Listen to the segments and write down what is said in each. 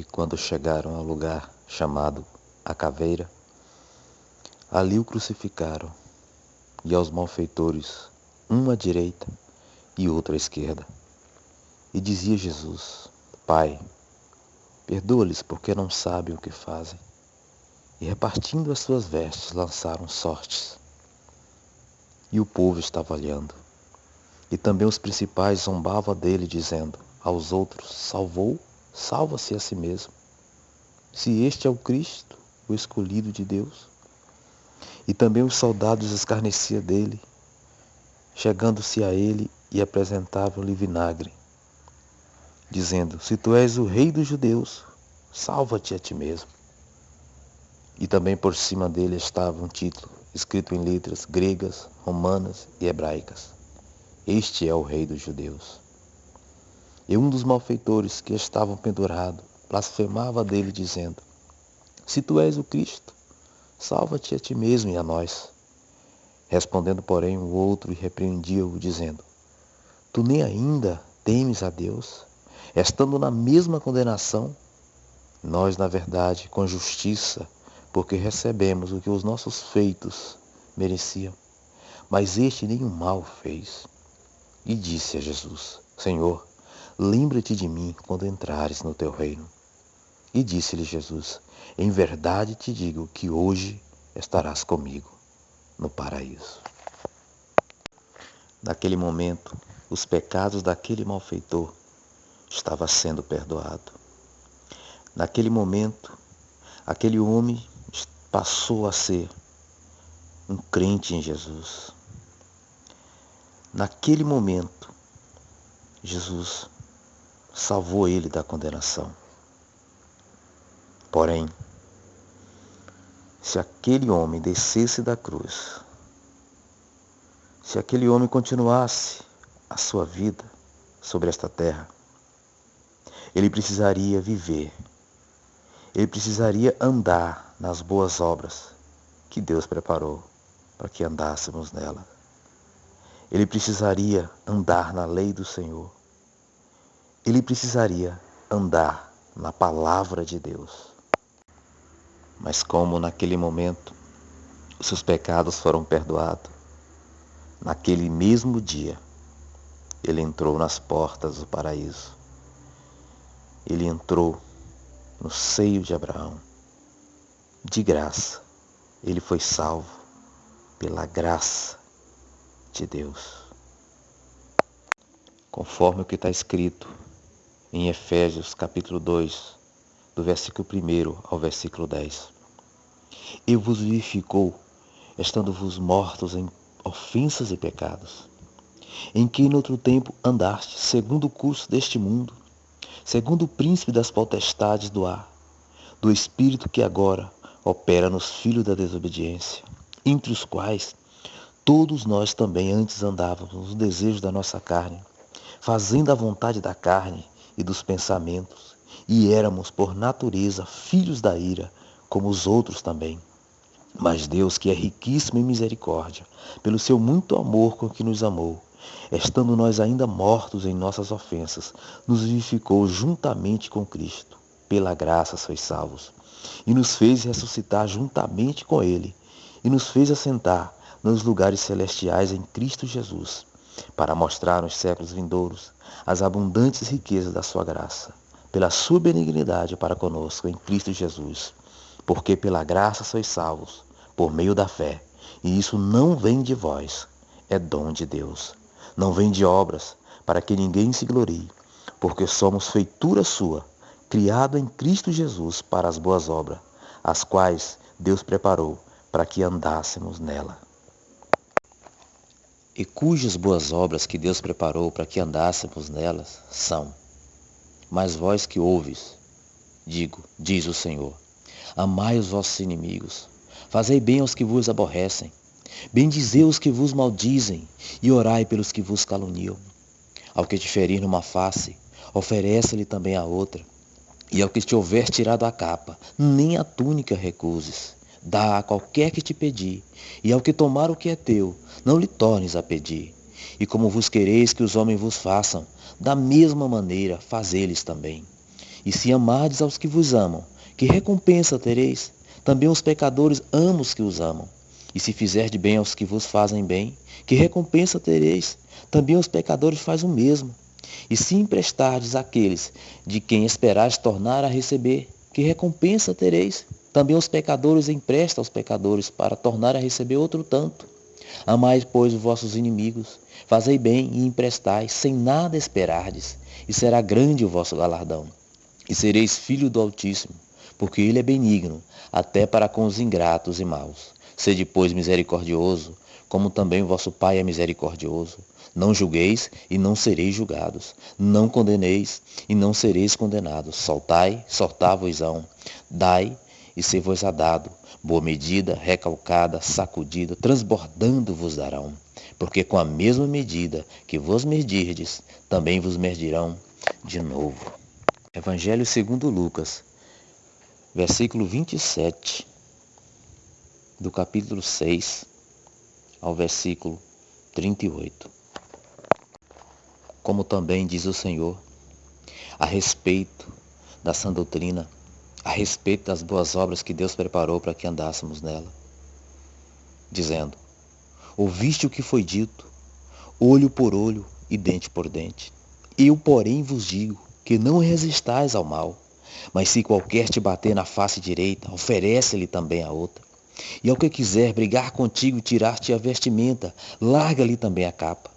E quando chegaram ao lugar chamado a Caveira, ali o crucificaram, e aos malfeitores, um à direita e outro à esquerda. E dizia Jesus: Pai, perdoa-lhes, porque não sabem o que fazem. E repartindo as suas vestes, lançaram sortes. E o povo estava olhando. E também os principais zombavam dele, dizendo aos outros: salva-se a si mesmo. Se este é o Cristo, o escolhido de Deus. E também os soldados escarneciam dele, chegando-se a ele e apresentavam-lhe vinagre, dizendo: Se tu és o rei dos judeus, salva-te a ti mesmo. E também por cima dele estava um título, escrito em letras gregas, romanas e hebraicas: Este é o rei dos judeus. E um dos malfeitores que estavam pendurados blasfemava dele, dizendo: Se tu és o Cristo, salva-te a ti mesmo e a nós. Respondendo, porém, o outro repreendia-o, dizendo: Tu nem ainda temes a Deus, estando na mesma condenação? Nós, na verdade, com justiça, porque recebemos o que os nossos feitos mereciam. Mas este nenhum mal fez. E disse a Jesus: Senhor, lembra-te de mim quando entrares no teu reino. E disse-lhe Jesus: Em verdade te digo que hoje estarás comigo no paraíso. Naquele momento, os pecados daquele malfeitor estavam sendo perdoados. Naquele momento, aquele homem passou a ser um crente em Jesus. Naquele momento, Jesus salvou ele da condenação. Porém, se aquele homem descesse da cruz, se aquele homem continuasse a sua vida sobre esta terra, ele precisaria viver, ele precisaria andar nas boas obras que Deus preparou para que andássemos nela. Ele precisaria andar na lei do Senhor. Ele precisaria andar na palavra de Deus. Mas como naquele momento os seus pecados foram perdoados, naquele mesmo dia ele entrou nas portas do paraíso. Ele entrou no seio de Abraão. De graça, ele foi salvo pela graça de Deus. Conforme o que está escrito em Efésios capítulo 2, do versículo 1 ao versículo 10. E vos vivificou, estando-vos mortos em ofensas e pecados, em que no outro tempo andaste, segundo o curso deste mundo, segundo o príncipe das potestades do ar, do espírito que agora opera nos filhos da desobediência, entre os quais todos nós também antes andávamos nos desejos da nossa carne, fazendo a vontade da carne e dos pensamentos, e éramos por natureza filhos da ira, como os outros também. Mas Deus, que é riquíssimo em misericórdia, pelo seu muito amor com que nos amou, estando nós ainda mortos em nossas ofensas, nos vivificou juntamente com Cristo. Pela graça sois salvos. E nos fez ressuscitar juntamente com Ele, e nos fez assentar nos lugares celestiais em Cristo Jesus, para mostrar nos séculos vindouros as abundantes riquezas da sua graça, pela sua benignidade para conosco em Cristo Jesus. Porque pela graça sois salvos, por meio da fé, e isso não vem de vós, é dom de Deus. Não vem de obras, para que ninguém se glorie, porque somos feitura sua, criado em Cristo Jesus para as boas obras, as quais Deus preparou para que andássemos nela. E cujas boas obras que Deus preparou para que andássemos nelas são: mas vós que ouves, digo, diz o Senhor, amai os vossos inimigos, fazei bem aos que vos aborrecem, bendizei os que vos maldizem, e orai pelos que vos caluniam. Ao que te ferir numa face, oferece-lhe também a outra, e ao que te houver tirado a capa, nem a túnica recuses. Dá a qualquer que te pedir, e ao que tomar o que é teu, não lhe tornes a pedir. E como vos quereis que os homens vos façam, da mesma maneira fazei-lhes também. E se amardes aos que vos amam, que recompensa tereis? Também os pecadores amam os que os amam. E se fizerdes bem aos que vos fazem bem, que recompensa tereis? Também os pecadores fazem o mesmo. E se emprestardes àqueles de quem esperais tornar a receber, que recompensa tereis? Também os pecadores emprestam aos pecadores para tornar a receber outro tanto. Amai, pois, os vossos inimigos, fazei bem e emprestai, sem nada esperardes, e será grande o vosso galardão. E sereis filho do Altíssimo, porque ele é benigno, até para com os ingratos e maus. Sede, pois, misericordioso, como também o vosso Pai é misericordioso. Não julgueis e não sereis julgados. Não condeneis e não sereis condenados. Soltai, soltar-vos-ão. Dai e ser-vos-á dado. Boa medida, recalcada, sacudida, transbordando vos darão. Porque com a mesma medida que vos medirdes, também vos medirão de novo. Evangelho segundo Lucas, versículo 27, do capítulo 6 ao versículo 38. Como também diz o Senhor, a respeito da sã doutrina, a respeito das boas obras que Deus preparou para que andássemos nela, dizendo: ouviste o que foi dito, olho por olho e dente por dente. Eu, porém, vos digo que não resistais ao mal, mas se qualquer te bater na face direita, oferece-lhe também a outra. E ao que quiser brigar contigo e tirar-te a vestimenta, larga-lhe também a capa.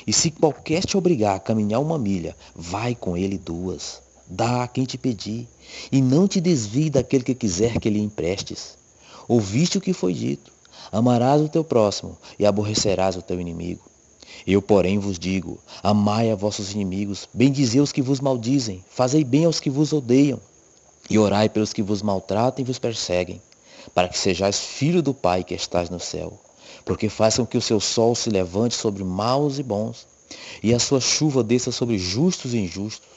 E se qualquer te obrigar a caminhar 1 milha, vai com ele 2. Dá a quem te pedir, e não te desvie daquele que quiser que lhe emprestes. Ouviste o que foi dito, amarás o teu próximo e aborrecerás o teu inimigo. Eu, porém, vos digo, amai a vossos inimigos, bendizei os que vos maldizem, fazei bem aos que vos odeiam, e orai pelos que vos maltratam e vos perseguem, para que sejais filho do Pai que estás no céu, porque faz com que o seu sol se levante sobre maus e bons, e a sua chuva desça sobre justos e injustos.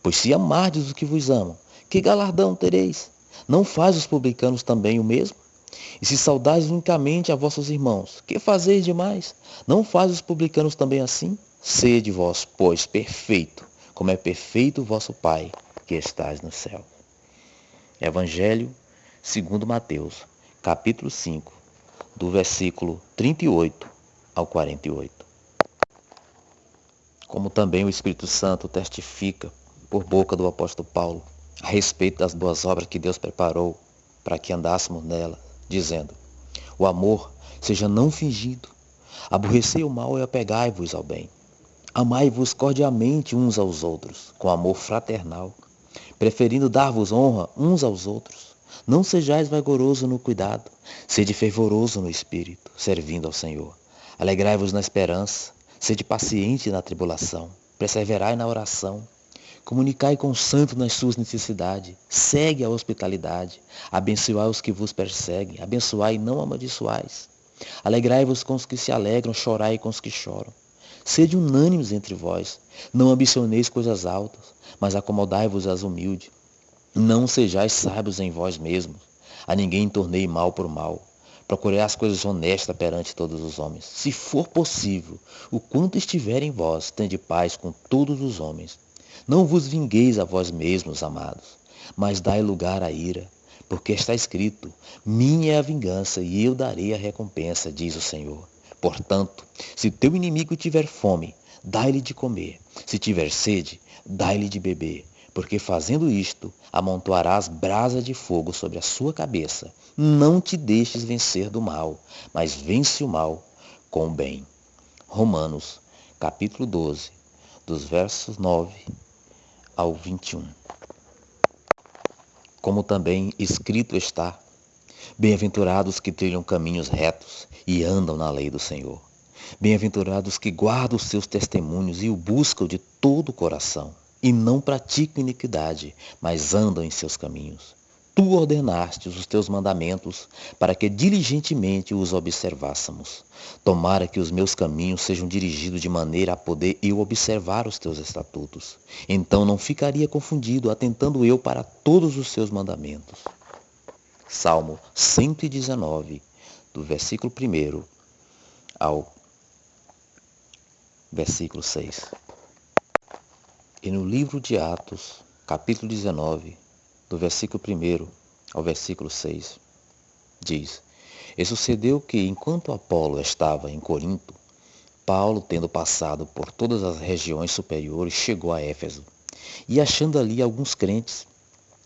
Pois se amardes os que vos amam, que galardão tereis? Não faz os publicanos também o mesmo? E se saudais unicamente a vossos irmãos, que fazeis demais? Não faz os publicanos também assim? Sede vós, pois, perfeito, como é perfeito o vosso Pai que estás no céu. Evangelho segundo Mateus, capítulo 5, do versículo 38 ao 48. Como também o Espírito Santo testifica por boca do apóstolo Paulo a respeito das boas obras que Deus preparou para que andássemos nela, dizendo: o amor seja não fingido, aborrecei o mal e apegai-vos ao bem. Amai-vos cordialmente uns aos outros, com amor fraternal, preferindo dar-vos honra uns aos outros. Não sejais vagaroso no cuidado, sede fervoroso no espírito, servindo ao Senhor. Alegrai-vos na esperança, sede paciente na tribulação, perseverai na oração. Comunicai com o santo nas suas necessidades, segue a hospitalidade, abençoai os que vos perseguem, abençoai e não amaldiçoais. Alegrai-vos com os que se alegram, chorai com os que choram. Sede unânimes entre vós, não ambicioneis coisas altas, mas acomodai-vos às humildes. Não sejais sábios em vós mesmos, a ninguém tornei mal por mal. Procurei as coisas honestas perante todos os homens. Se for possível, o quanto estiver em vós, tende paz com todos os homens. Não vos vingueis a vós mesmos, amados, mas dai lugar à ira, porque está escrito: minha é a vingança e eu darei a recompensa, diz o Senhor. Portanto, se teu inimigo tiver fome, dai-lhe de comer. Se tiver sede, dai-lhe de beber. Porque fazendo isto, amontoarás brasa de fogo sobre a sua cabeça. Não te deixes vencer do mal, mas vence o mal com o bem. Romanos, capítulo 12, dos versos 9 ao 21. Como também escrito está: bem-aventurados que trilham caminhos retos e andam na lei do Senhor. Bem-aventurados que guardam os seus testemunhos e o buscam de todo o coração, e não praticam iniquidade, mas andam em seus caminhos. Tu ordenaste os teus mandamentos para que diligentemente os observássemos. Tomara que os meus caminhos sejam dirigidos de maneira a poder eu observar os teus estatutos. Então não ficaria confundido, atentando eu para todos os seus mandamentos. Salmo 119, do versículo 1 ao versículo 6. E no livro de Atos, capítulo 19, do versículo 1 ao versículo 6, diz: E sucedeu que, enquanto Apolo estava em Corinto, Paulo, tendo passado por todas as regiões superiores, chegou a Éfeso, e achando ali alguns crentes,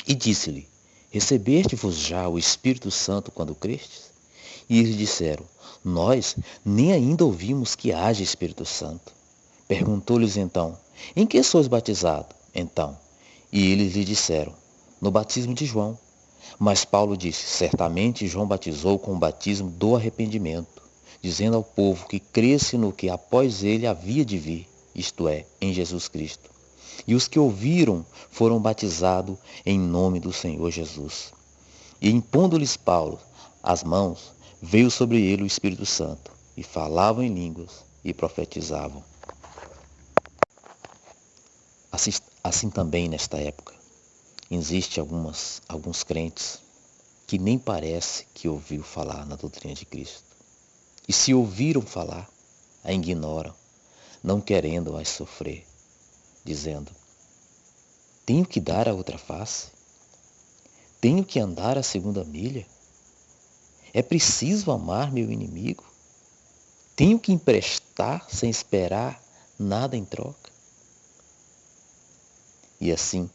e disse-lhe: Recebeste-vos já o Espírito Santo quando crestes? E eles disseram: Nós nem ainda ouvimos que haja Espírito Santo. Perguntou-lhes então: Em que sois batizados? Então, e eles lhe disseram: No batismo de João. Mas Paulo disse: Certamente João batizou com o batismo do arrependimento, dizendo ao povo que cresce no que após ele havia de vir, isto é, em Jesus Cristo. E os que ouviram foram batizados em nome do Senhor Jesus. E impondo-lhes Paulo as mãos, veio sobre ele o Espírito Santo, e falavam em línguas e profetizavam. Assim também nesta época, existem alguns crentes que nem parece que ouviu falar na doutrina de Cristo. E se ouviram falar, a ignoram, não querendo-as sofrer, dizendo: Tenho que dar a outra face? Tenho que andar a segunda milha? É preciso amar meu inimigo? Tenho que emprestar sem esperar nada em troca? E assim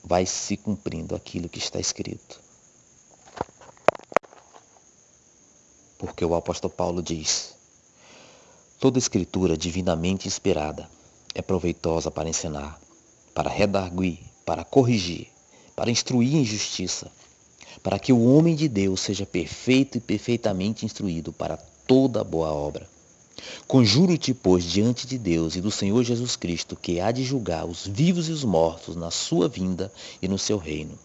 vai se cumprindo aquilo que está escrito. Porque o apóstolo Paulo diz: Toda escritura divinamente inspirada é proveitosa para ensinar, para redarguir, para corrigir, para instruir em justiça, para que o homem de Deus seja perfeito e perfeitamente instruído para toda boa obra. Conjuro-te, pois, diante de Deus e do Senhor Jesus Cristo, que há de julgar os vivos e os mortos na sua vinda e no seu reino,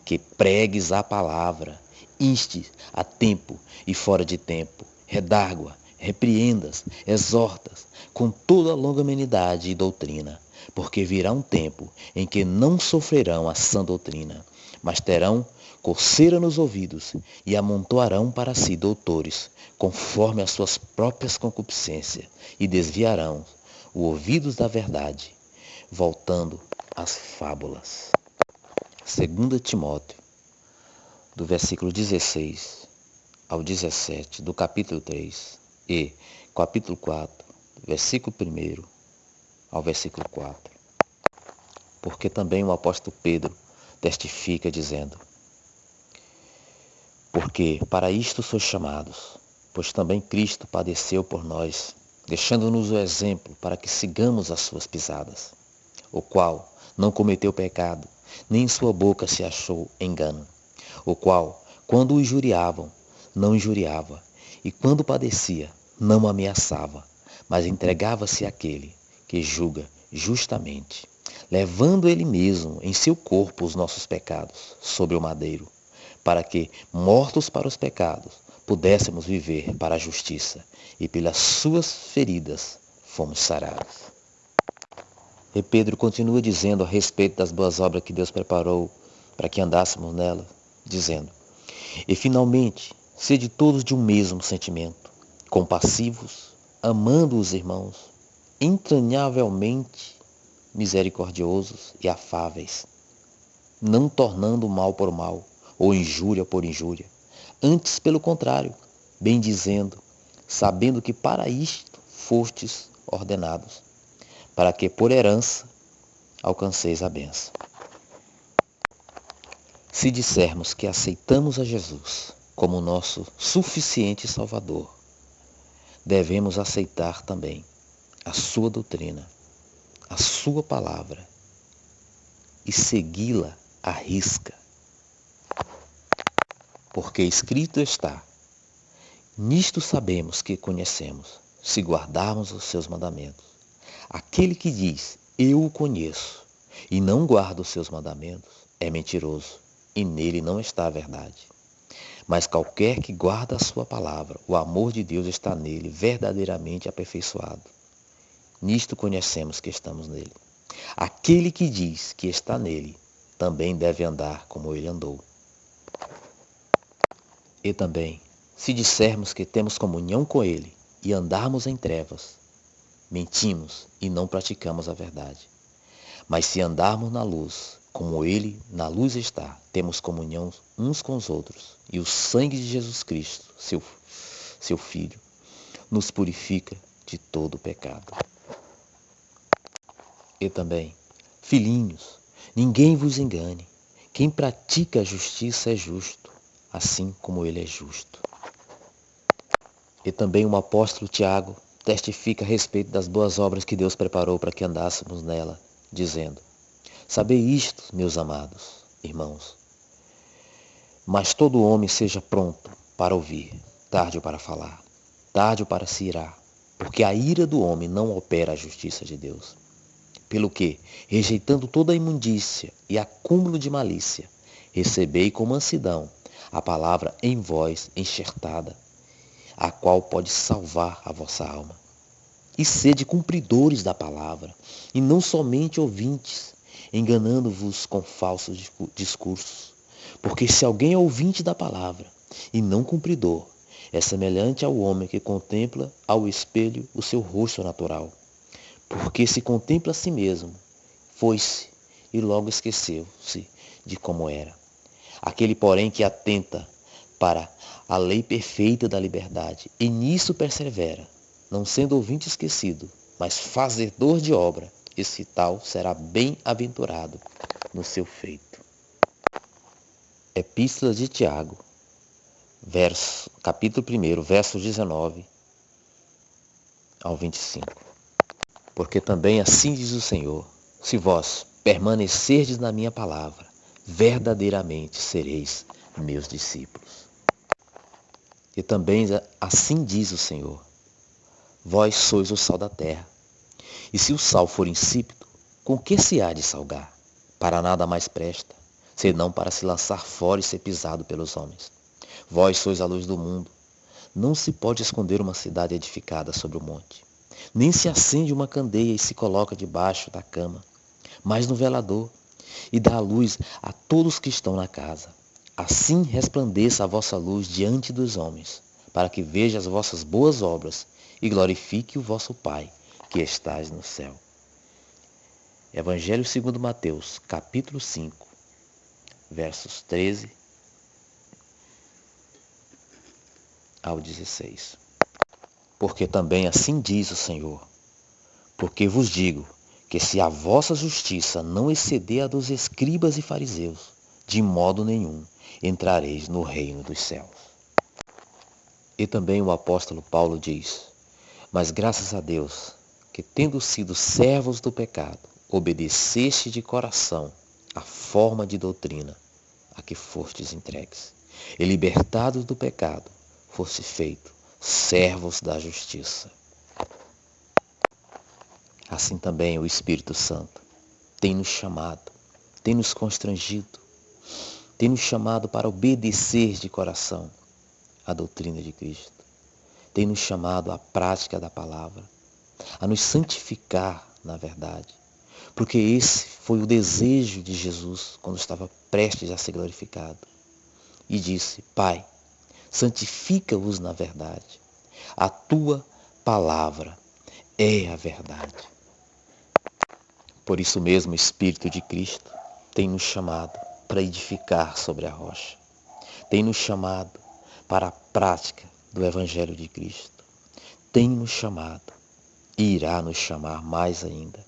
que pregues a palavra, instes a tempo e fora de tempo, redargua, repreendas, exortas, com toda longanimidade e doutrina, porque virá um tempo em que não sofrerão a sã doutrina, mas terão coceira nos ouvidos e amontoarão para si doutores, conforme as suas próprias concupiscências, e desviarão os ouvidos da verdade, voltando às fábulas. 2 Timóteo, do versículo 16 ao 17, do capítulo 3, e capítulo 4, versículo 1 ao versículo 4. Porque também o apóstolo Pedro testifica dizendo: Porque para isto sois chamados, pois também Cristo padeceu por nós, deixando-nos o exemplo para que sigamos as suas pisadas, o qual não cometeu pecado, nem em sua boca se achou engano, o qual, quando o injuriavam, não injuriava, e quando padecia, não ameaçava, mas entregava-se àquele que julga justamente, levando ele mesmo em seu corpo os nossos pecados sobre o madeiro, para que, mortos para os pecados, pudéssemos viver para a justiça, e pelas suas feridas fomos sarados. E Pedro continua dizendo a respeito das boas obras que Deus preparou para que andássemos nela, dizendo: E finalmente, sede todos de um mesmo sentimento, compassivos, amando os irmãos, entranhavelmente misericordiosos e afáveis, não tornando mal por mal, ou injúria por injúria, antes pelo contrário, bendizendo, sabendo que para isto fostes ordenados, para que por herança alcanceis a bênção. Se dissermos que aceitamos a Jesus como nosso suficiente Salvador, devemos aceitar também a sua doutrina, a sua palavra, e segui-la à risca. Porque escrito está: Nisto sabemos que conhecemos, se guardarmos os seus mandamentos. Aquele que diz, eu o conheço, e não guarda os seus mandamentos, é mentiroso, e nele não está a verdade. Mas qualquer que guarda a sua palavra, o amor de Deus está nele, verdadeiramente aperfeiçoado. Nisto conhecemos que estamos nele. Aquele que diz que está nele, também deve andar como ele andou. E também, se dissermos que temos comunhão com ele e andarmos em trevas, mentimos e não praticamos a verdade. Mas se andarmos na luz, como Ele na luz está, temos comunhão uns com os outros, e o sangue de Jesus Cristo, seu Filho, nos purifica de todo pecado. E também, filhinhos, ninguém vos engane. Quem pratica a justiça é justo, assim como ele é justo. E também o apóstolo Tiago testifica a respeito das boas obras que Deus preparou para que andássemos nela, dizendo: sabei isto, meus amados irmãos, mas todo homem seja pronto para ouvir, tardio para falar, tardio para se irar, porque a ira do homem não opera a justiça de Deus. Pelo que, rejeitando toda a imundícia e acúmulo de malícia, recebei com mansidão a palavra em vós enxertada, a qual pode salvar a vossa alma. E sede cumpridores da palavra, e não somente ouvintes, enganando-vos com falsos discursos. Porque se alguém é ouvinte da palavra e não cumpridor, é semelhante ao homem que contempla ao espelho o seu rosto natural. Porque se contempla a si mesmo, foi-se e logo esqueceu-se de como era. Aquele, porém, que atenta para a lei perfeita da liberdade e nisso persevera, não sendo ouvinte esquecido, mas fazedor de obra, esse tal será bem-aventurado no seu feito. Epístola de Tiago, capítulo 1, versos 19 ao 25. Porque também assim diz o Senhor: se vós permanecerdes na minha palavra, verdadeiramente sereis meus discípulos. E também assim diz o Senhor: vós sois o sal da terra. E se o sal for insípido, com que se há de salgar? Para nada mais presta, senão para se lançar fora e ser pisado pelos homens. Vós sois a luz do mundo. Não se pode esconder uma cidade edificada sobre o monte. Nem se acende uma candeia e se coloca debaixo da cama, mas no velador, e dá a luz a todos que estão na casa. Assim resplandeça a vossa luz diante dos homens, para que veja as vossas boas obras e glorifique o vosso Pai, que estás no céu. Evangelho segundo Mateus, capítulo 5, versos 13 ao 16. Porque também assim diz o Senhor: porque vos digo que se a vossa justiça não exceder a dos escribas e fariseus, de modo nenhum entrareis no reino dos céus. E também o apóstolo Paulo diz: mas graças a Deus, que tendo sido servos do pecado, obedeceste de coração a forma de doutrina a que fostes entregues, e libertados do pecado, foste feito servos da justiça. Assim também o Espírito Santo tem nos chamado, tem nos constrangido, tem nos chamado para obedecer de coração a doutrina de Cristo. Tem nos chamado à prática da palavra, a nos santificar na verdade. Porque esse foi o desejo de Jesus quando estava prestes a ser glorificado. E disse: Pai, santifica-os na verdade. A tua palavra é a verdade. Por isso mesmo o Espírito de Cristo tem nos chamado para edificar sobre a rocha. Tem nos chamado para a prática do Evangelho de Cristo. Tem nos chamado e irá nos chamar mais ainda.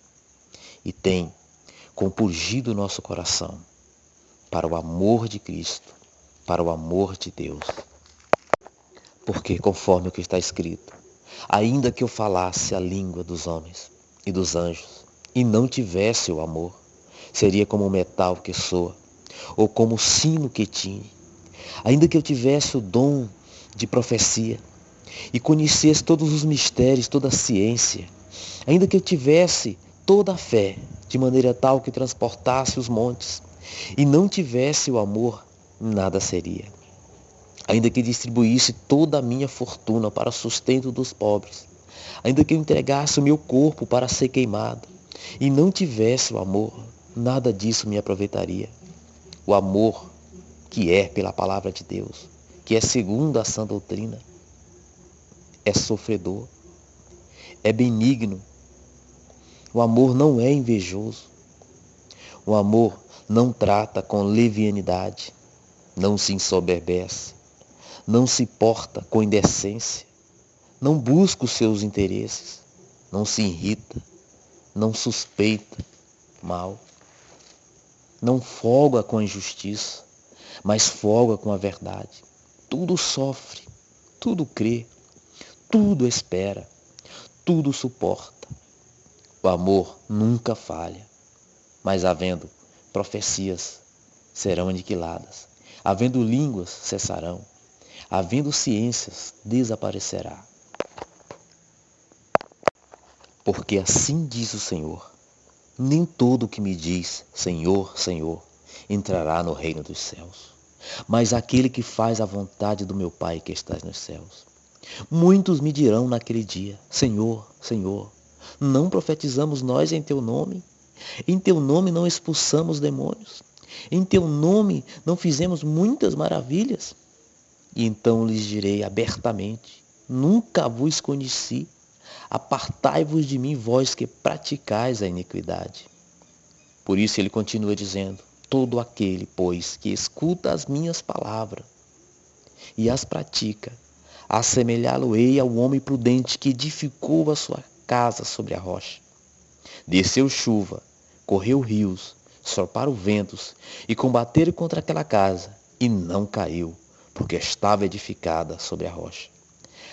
E tem compurgido o nosso coração para o amor de Cristo, para o amor de Deus. Porque, conforme o que está escrito, ainda que eu falasse a língua dos homens e dos anjos, e não tivesse o amor, seria como o metal que soa, ou como o sino que tine. Ainda que eu tivesse o dom de profecia, e conhecesse todos os mistérios, toda a ciência, ainda que eu tivesse toda a fé, de maneira tal que transportasse os montes, e não tivesse o amor, nada seria. Ainda que distribuísse toda a minha fortuna para o sustento dos pobres, ainda que eu entregasse o meu corpo para ser queimado, e não tivesse o amor, nada disso me aproveitaria. O amor, que é pela palavra de Deus, que é segundo a sã doutrina, é sofredor, é benigno. O amor não é invejoso. O amor não trata com levianidade, não se ensoberbece, não se porta com indecência, não busca os seus interesses, não se irrita, não suspeita mal, não folga com a injustiça, mas folga com a verdade. Tudo sofre, tudo crê, tudo espera, tudo suporta. O amor nunca falha, mas havendo profecias, serão aniquiladas. Havendo línguas, cessarão. Havendo ciências, desaparecerá. Porque assim diz o Senhor: nem todo o que me diz, Senhor, Senhor, entrará no reino dos céus, mas aquele que faz a vontade do meu Pai que está nos céus. Muitos me dirão naquele dia: Senhor, Senhor, não profetizamos nós em teu nome? Em teu nome não expulsamos demônios? Em teu nome não fizemos muitas maravilhas? E então lhes direi abertamente: nunca vos conheci. Apartai-vos de mim, vós que praticais a iniquidade. Por isso ele continua dizendo: todo aquele, pois, que escuta as minhas palavras e as pratica, assemelhá-lo-ei ao homem prudente que edificou a sua casa sobre a rocha. Desceu chuva, correu rios, sopraram ventos e combateram contra aquela casa, e não caiu, porque estava edificada sobre a rocha.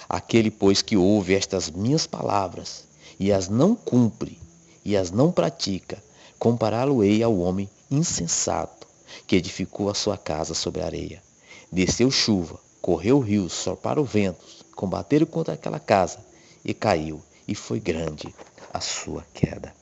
Aquele, pois, que ouve estas minhas palavras e as não cumpre e as não pratica, compará-lo-ei ao homem insensato que edificou a sua casa sobre a areia. Desceu chuva, correu rios, sopraram ventos, combateram contra aquela casa, e caiu, e foi grande a sua queda.